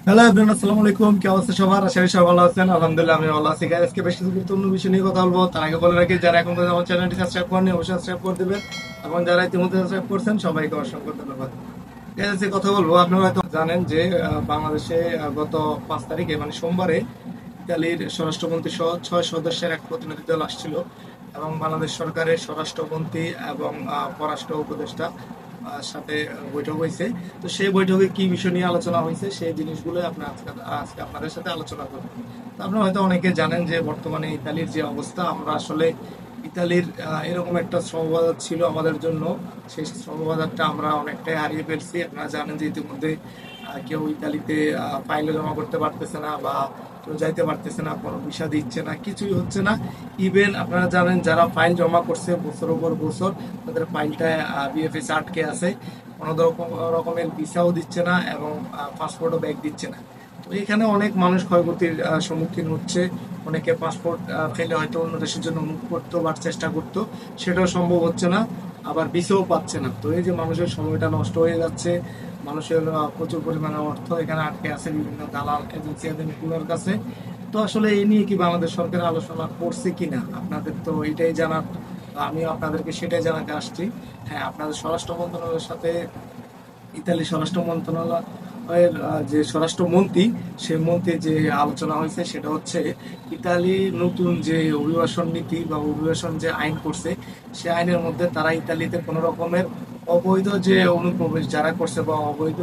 Hello everyone, আসসালামু আলাইকুম। কি অবস্থা সবার? আশা করি সবাই ভালো আছেন। আলহামদুলিল্লাহ আমি ভালো আছি। গাইস, আজকে বেশ কিছু গুরুত্বপূর্ণ বিষয় নিয়ে কথা বলবো। তার আগে বলে রাখি, যারা এখন পর্যন্ত আমার চ্যানেলটি সাবস্ক্রাইব করেনি অবশ্যই সাবস্ক্রাইব করে দিবেন, এবং যারা ইতিমধ্যে সাবস্ক্রাইব করছেন সবাইকে অসংখ্য ধন্যবাদ। গাইস, আজকে কথা বলবো, আপনারা হয়তো জানেন যে বাংলাদেশে গত 5 তারিখে মানে সোমবারে ইতালির স্বরাষ্ট্রমন্ত্রী সহ 6 সদস্যের এক প্রতিনিধি দল আসছিল, এবং বাংলাদেশ সরকারের স্বরাষ্ট্রমন্ত্রী এবং পররাষ্ট্র উপদেষ্টা সাথে বৈঠক হয়েছে। তো সেই বৈঠকে কি বিষয় নিয়ে আলোচনা হয়েছে সেই জিনিসগুলো আপনার আজকে আপনাদের সাথে আলোচনা করব। তো আপনারা হয়তো অনেকে জানেন যে বর্তমানে ইতালির যে অবস্থা, আমরা আসলে ইতালির এরকম একটা শ্রমবাজার ছিল আমাদের জন্য, সেই শ্রমবাজারটা আমরা অনেকটাই হারিয়ে ফেলছি। আপনারা জানেন যে ইতিমধ্যে কেউ ইতালিতে ফাইলে জমা করতে পারতেছে না, বা কেউ যাইতে পারতেছে না, কোনো ভিসা দিচ্ছে না, কিছুই হচ্ছে না। ইভেন আপনারা জানেন যারা ফাইল জমা করছে বছরের পর বছর, তাদের ফাইলটা বিএফএস আটকে আছে, কোনো রকমের ভিসাও দিচ্ছে না, এবং পাসপোর্টও ব্যাক দিচ্ছে না। তো এখানে অনেক মানুষ ক্ষয়ক্ষতির সম্মুখীন হচ্ছে। অনেকে পাসপোর্ট ফেলে হয়তো অন্য দেশের জন্য মুভ করতো বা চেষ্টা করতো, সেটাও সম্ভব হচ্ছে না, আবার ভিসাও পাচ্ছে না। তো এই যে মানুষের সময়টা নষ্ট হয়ে যাচ্ছে, মানুষের প্রচুর পরিমাণে অর্থ এখানে আটকে আছে বিভিন্ন দালাল এজেন্সি এজেন্টগুলোর কাছে। তো আসলে এই নিয়ে কি বাংলাদেশ সরকার আলোচনা করছে কিনা, আপনাদের তো এটাই জানার, আমিও আপনাদেরকে সেটাই জানাতে আসছি। হ্যাঁ, আপনাদের স্বরাষ্ট্র মন্ত্রণালয়ের সাথে ইতালি স্বরাষ্ট্র মন্ত্রণালয়ের যে স্বরাষ্ট্রমন্ত্রী, সেই মন্ত্রী যে আলোচনা হয়েছে সেটা হচ্ছে ইতালি নতুন যে অভিবাসন নীতি বা অভিবাসন যে আইন করছে, সেই আইনের মধ্যে তারা ইতালিতে কোনো রকমের অবৈধ যে অনুপ্রবেশ যারা করছে বা অবৈধ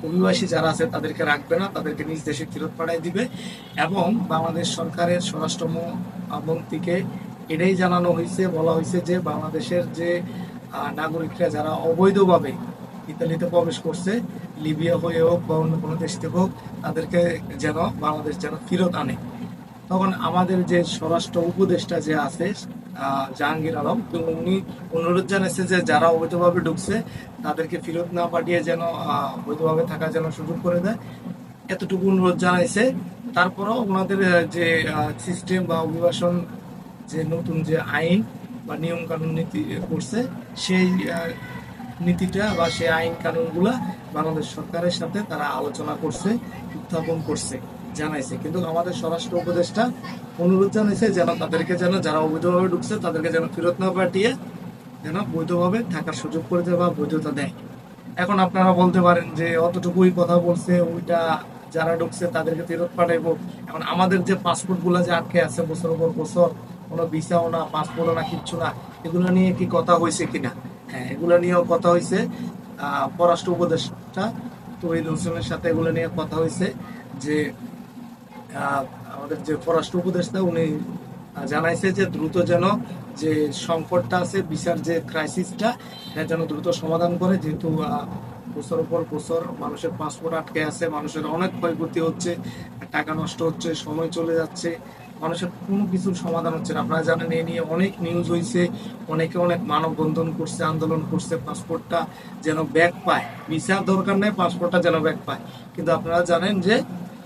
অভিবাসী যারা আছে তাদেরকে রাখবে না, তাদেরকে নিজ দেশে ফেরত পাঠিয়ে দিবে। এবং বাংলাদেশ সরকারের স্বরাষ্ট্র মন্ত্রীকে এটাই জানানো হয়েছে, বলা হয়েছে যে বাংলাদেশের যে নাগরিকরা যারা অবৈধভাবে ইতালিতে প্রবেশ করছে, লিবিয়া হয়ে হোক বা অন্য কোনো দেশ থেকে হোক, তাদেরকে যেন বাংলাদেশ যেন ফেরত আনে। তখন আমাদের যে স্বরাষ্ট্র উপদেষ্টা যে আছে জাহাঙ্গীর আলম, তো উনি অনুরোধ জানাইছে যে যারা অবৈধভাবে ঢুকছে তাদেরকে ফেরত না পাঠিয়ে যেন বৈধভাবে থাকার যেন সুযোগ করে দেয়, এতটুকু অনুরোধ জানাইছে। তারপরেও ওনাদের যে সিস্টেম বা অভিবাসন যে নতুন যে আইন বা নিয়ম কানুন নীতি করছে, সেই নীতিটা বা সেই আইন কানুনগুলা বাংলাদেশ সরকারের সাথে তারা আলোচনা করছে, উত্থাপন করছে, জানাইছে। কিন্তু আমাদের স্বরাষ্ট্র উপদেষ্টা অনুরোধ জানাইছে যেন তাদেরকে যেন যারা অবৈধভাবে ঢুকছে তাদেরকে যেন ফেরত না পাঠিয়ে যেন বৈধভাবে থাকার সুযোগ করে দেয় বা বৈধতা দেয়। এখন আপনারা বলতে পারেন যে অতটুকুই কথা বলছে, ওইটা যারা ঢুকছে তাদেরকে ফেরত পাঠাইবো। এখন আমাদের যে পাসপোর্ট গুলা যে আটকে আছে বছরের পর বছর, কোনো ভিসাও না, পাসপোর্টও না, কিচ্ছু না, এগুলো নিয়ে কি কথা হয়েছে কিনা? হ্যাঁ, এগুলো নিয়েও কথা হয়েছে। পররাষ্ট্র উপদেষ্টা তৌহিদ হোসেনের সাথে এগুলো নিয়ে কথা হয়েছে, যে আমাদের যে পররাষ্ট্র উপদেষ্টা উনি জানাইছে যে দ্রুত যেন যে সংকটটা আছে, বিচার যে ক্রাইসিসটা, এটা যেন দ্রুত সমাধান করে। যেহেতু বছরের পর বছর মানুষের পাসপোর্ট আটকে আছে, মানুষের অনেক ক্ষয়ক্ষতি হচ্ছে, টাকা নষ্ট হচ্ছে, সময় চলে যাচ্ছে, মানুষের কোনো কিছুর সমাধান হচ্ছে না। আপনারা জানেন এ নিয়ে অনেক নিউজ হয়েছে, অনেকে অনেক মানববন্ধন করছে, আন্দোলন করছে, পাসপোর্টটা যেন ব্যাক পায়। ভিসার দরকার নেই, পাসপোর্টটা যেন ব্যাক পায়। কিন্তু আপনারা জানেন যে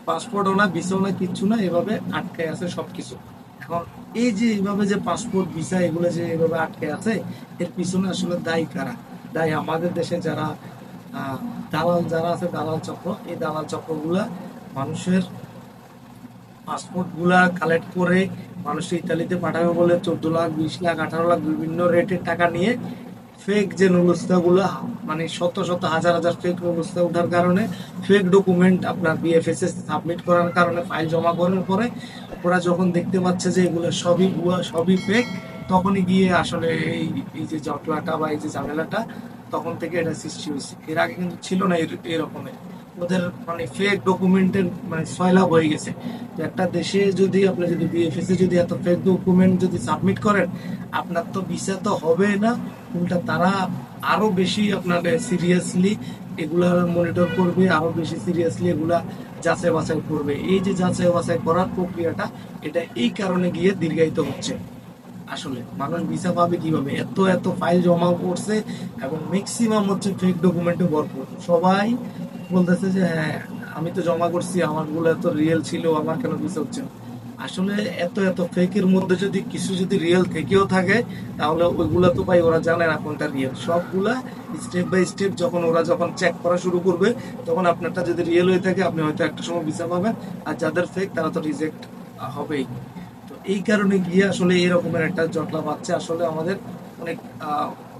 পাসপোর্টও না, ভিসাও না, কিচ্ছু না, এভাবে আটকে আছে সবকিছু। এখন এই যে এইভাবে যে পাসপোর্ট ভিসা এগুলো যে এইভাবে আটকে আছে, এর পিছনে আসলে দায়ী কারা? দায়ী আমাদের দেশে যারা দালাল যারা আছে, দালাল চক্র। এই দালাল চক্রগুলা মানুষের পাসপোর্ট গুলা কালেক্ট করে মানুষের ইতালিতে পাঠাবে বলে 14 লাখ, 20 লাখ, 18 লাখ বিভিন্ন রেটের টাকা নিয়ে ফেক যে নুলুস্তা গুলা, মানে শত শত হাজার হাজার ফেক নুলুস্তা ওঠার কারণে, ফেক ডকুমেন্ট আপনার বিএফএস এ সাবমিট করার কারণে, ফাইল জমা করার পরে ওরা যখন দেখতে পাচ্ছে যে এগুলো সবই ভুয়া, সবই ফেক, তখনই গিয়ে আসলে এই এই যে জটলাটা বা এই যে ঝামেলাটা তখন থেকে এটা সৃষ্টি হয়েছে। এর আগে কিন্তু ছিল না এরকমের। ওদের মানে ফেক ডকুমেন্টের মানে সয়লাভ হয়ে গেছে। তো একটা দেশে যদি আপনি যদি বিএফএস এ যদি এত ফেক ডকুমেন্ট যদি সাবমিট করেন, আপনার তো ভিসা তো হবে না, উল্টা তারা আরো বেশি আপনার সিরিয়াসলি এগুলা মনিটর করবে, আরো বেশি সিরিয়াসলি এগুলা যাচাই বাছাই করবে। এই যে যাচাই বাছাই করার প্রক্রিয়াটা, এটা এই কারণে গিয়ে দীর্ঘায়িত হচ্ছে। আসলে মানুষ ভিসা পাবে কিভাবে? এত এত ফাইল জমা করছে, এবং ম্যাক্সিমাম হচ্ছে ফেক ডকুমেন্টে ভরপুর। সবাই বলতেছে যে হ্যাঁ, আমি তো জমা করছি, আমার গুলো এত রিয়েল ছিল, আমার কেন ভিসা হচ্ছে না? আসলে এত এত ফেকের মধ্যে যদি কিছু যদি রিয়েল থেকেও থাকে, তাহলে ওইগুলা তো ভাই ওরা জানে না কোনটা রিয়েল। সবগুলা স্টেপ বাই স্টেপ যখন ওরা যখন চেক করা শুরু করবে, তখন আপনারটা যদি রিয়েল হয়ে থাকে আপনি হয়তো একটা সময় ভিসা পাবেন, আর যাদের ফেক তারা তো রিজেক্ট হবেই। তো এই কারণে গিয়ে আসলে এরকমের একটা জটলা পাচ্ছে। আসলে আমাদের অনেক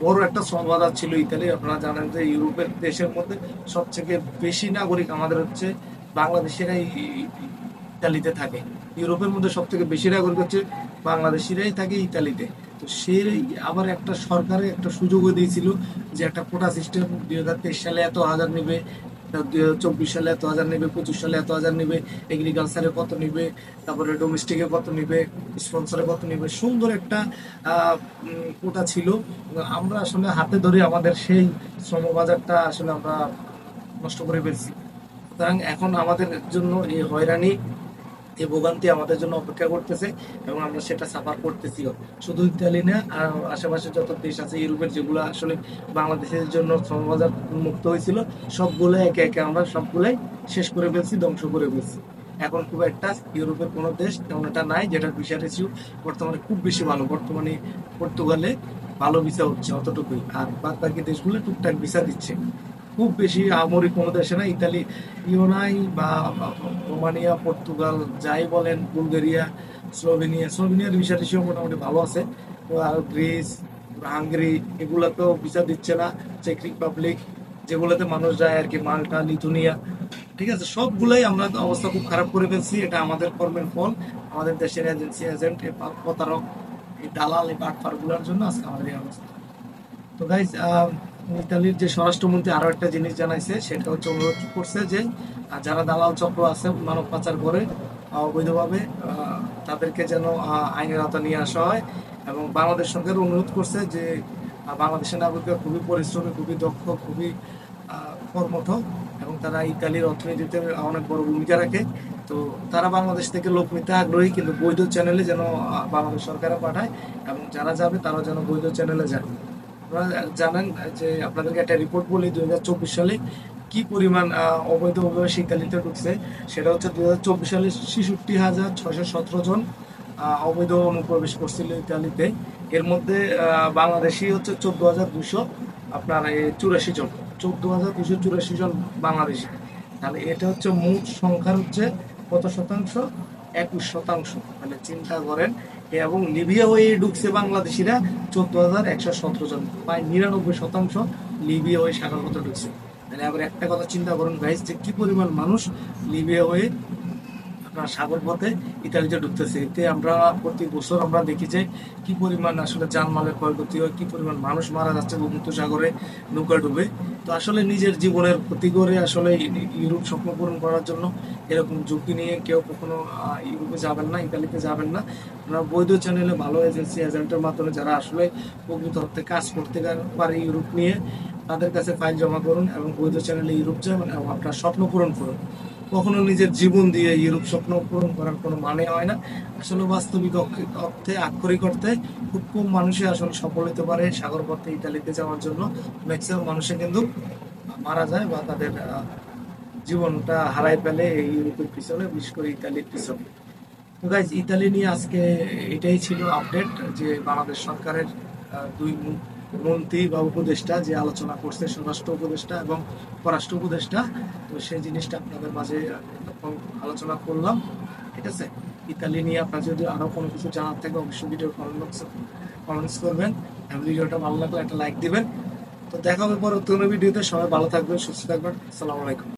বড় একটা সম্ভাবনা ছিল ইতালি। আপনারা জানেন যে ইউরোপের দেশের মধ্যে সবথেকে বেশি নাগরিক আমাদের হচ্ছে বাংলাদেশেরাই ইতালিতে থাকে। ইউরোপের মধ্যে সব থেকে বেশি নাগরিক হচ্ছে বাংলাদেশিরাই থাকে ইতালিতে। তো সে আবার একটা সরকারে একটা সুযোগও দিয়েছিল যে একটা কোটা সিস্টেম 2023 সালে এত হাজার নেবে, 2024 সালে এত হাজার নেবে, 25 সালে এত হাজার নেবে, এগ্রিকালচারে কত নিবে, তারপরে ডোমেস্টিকে কত নিবে, স্পন্সরে কত নিবে, সুন্দর একটা কোটা ছিল। আমরা আসলে হাতে ধরে আমাদের সেই শ্রমবাজারটা আসলে আমরা নষ্ট করে ফেলছি। সুতরাং এখন আমাদের জন্য এই হয়রানি, এই ভোগান্তি আমাদের জন্য অপেক্ষা করতেছে, এবং আমরা সেটা সাফার করতেছিও। শুধু ইতালি না, আর আশেপাশে যত দেশ আছে ইউরোপের, যেগুলো আসলে বাংলাদেশের জন্য শ্রমবাজার মুক্ত হয়েছিল, সবগুলো একে একে আমরা সবগুলাই শেষ করে ফেলছি, ধ্বংস করে ফেলছি। এখন খুব একটা ইউরোপের কোনো দেশ তেমন একটা নাই যেটার ভিসা রেশিও বর্তমানে খুব বেশি ভালো। বর্তমানে পর্তুগালে ভালো ভিসা হচ্ছে, অতটুকুই। আর বাদ বাকি দেশগুলো টুকটাক ভিসা দিচ্ছে, খুব বেশি আহামরি কোনো দেশে না। ইতালি ইউনাই বা রোমানিয়া, পর্তুগাল যাই বলেন, বুলগেরিয়া, স্লোভেনিয়ার ভিসা রেশিও মোটামুটি ভালো আছে। তো আর গ্রিস, হাঙ্গেরি, এগুলাতেও ভিসা দিচ্ছে না। চেক রিপাবলিক, যেগুলোতে মানুষ যায় আর কি, মাল্টা, লিথুনিয়া, ঠিক আছে, সবগুলাই আমরা অবস্থা খুব খারাপ করে ফেলছি। এটা আমাদের কর্মের ফল, আমাদের দেশের এজেন্সি, এজেন্ট, প্রতারক, এই দালাল, এই বাটপারগুলোর জন্য আজকে আমাদের এই অবস্থা। তো গাইজ, ইতালির যে স্বরাষ্ট্রমন্ত্রী আরো একটা জিনিস জানাইছে, সেটা হচ্ছে অনুরোধ করছে যে যারা দালাল চক্র আছে, মানব পাচার করে অবৈধভাবে, তাদেরকে যেন আইনের আওতা নিয়ে আসা হয়। এবং বাংলাদেশ সরকার অনুরোধ করছে যে বাংলাদেশের নাগরিকরা খুবই পরিশ্রমী, খুবই দক্ষ, খুবই কর্মঠ, এবং তারা ইতালির অর্থনীতিতে অনেক বড় ভূমিকা রাখে। তো তারা বাংলাদেশ থেকে লোক নিতে আগ্রহী, কিন্তু বৈধ চ্যানেলে যেন বাংলাদেশ সরকারও পাঠায়, এবং যারা যাবে তারা যেন বৈধ চ্যানেলে যায়। আপনারা জানেন যে, আপনাদেরকে একটা রিপোর্ট বলি, 2024 সালে কি পরিমাণ অবৈধ অভিবাসী ইতালিতে ঢুকছে। সেটা হচ্ছে 2024 সালে 66,617 জন অবৈধ অনুপ্রবেশ করছিল ইতালিতে। এর মধ্যে বাংলাদেশি হচ্ছে 14,200, আপনার 84 জন, 14,284 জন বাংলাদেশি। তাহলে এটা হচ্ছে মোট সংখ্যার হচ্ছে কত শতাংশ? 21%। মানে চিন্তা করেন। এবং লিবিয়া হয়ে ঢুকছে বাংলাদেশিরা 14,117 জন, প্রায় 99% লিবিয়া হয়ে সাগর পথে ঢুকছে। তাহলে আবার একটা কথা চিন্তা করুন গাইস, যে কি পরিমাণ মানুষ লিবিয়া হয়ে আপনার সাগর পথে ইতালিতে ঢুকতেছে। এতে আমরা প্রতি বছর আমরা দেখি যে কি পরিমাণ আসলে জানমালের ক্ষয়ক্ষতি হয়, কি পরিমাণ মানুষ মারা যাচ্ছে ভূমধ্য সাগরে নৌকা ডুবে। তো আসলে নিজের জীবনের ক্ষতি করে আসলে ইউরোপ স্বপ্ন পূরণ করার জন্য এরকম ঝুঁকি নিয়ে কেউ কখনো ইউরোপে যাবেন না, ইতালিতে যাবেন না। আপনারা বৈধ চ্যানেলে ভালো এজেন্সি, এজেন্টের মাধ্যমে যারা আসলে প্রকৃত অর্থে কাজ করতে পারে ইউরোপ নিয়ে, তাদের কাছে ফাইল জমা করুন এবং বৈধ চ্যানেলে ইউরোপ যাবেন এবং আপনার স্বপ্ন পূরণ করুন। কখনো নিজের জীবন দিয়ে ইউরোপ স্বপ্ন পূরণ করার কোনো মানে হয় না। আসলে বাস্তবিক অর্থে, আক্ষরিক অর্থে খুব কম মানুষই আসলে সফল হতে পারে সাগর পথে ইতালিতে যাওয়ার জন্য। ম্যাক্সিমাম মানুষে কিন্তু মারা যায় বা তাদের জীবনটা হারাই ফেলে এই ইউরোপের পিছনে, বিশেষ করে ইতালির পিছনে। তো গাইজ, ইতালি নিয়ে আজকে এটাই ছিল আপডেট, যে বাংলাদেশ সরকারের দুই মন্ত্রী বা উপদেষ্টা যে আলোচনা করছে, স্বরাষ্ট্র উপদেষ্টা এবং পররাষ্ট্র উপদেষ্টা। তো সেই জিনিসটা আপনাদের মাঝে আলোচনা করলাম, ঠিক আছে। ইতালি নিয়ে আপনার যদি আরো কোনো কিছু জানার থাকে অবশ্যই ভিডিও কমেন্টস করবেন, এবং ভিডিওটা ভালো লাগলে একটা লাইক দিবেন। তো দেখা হবে পরবর্তী কোনো ভিডিওতে। সবাই ভালো থাকবেন, সুস্থ থাকবেন। আসসালামু আলাইকুম।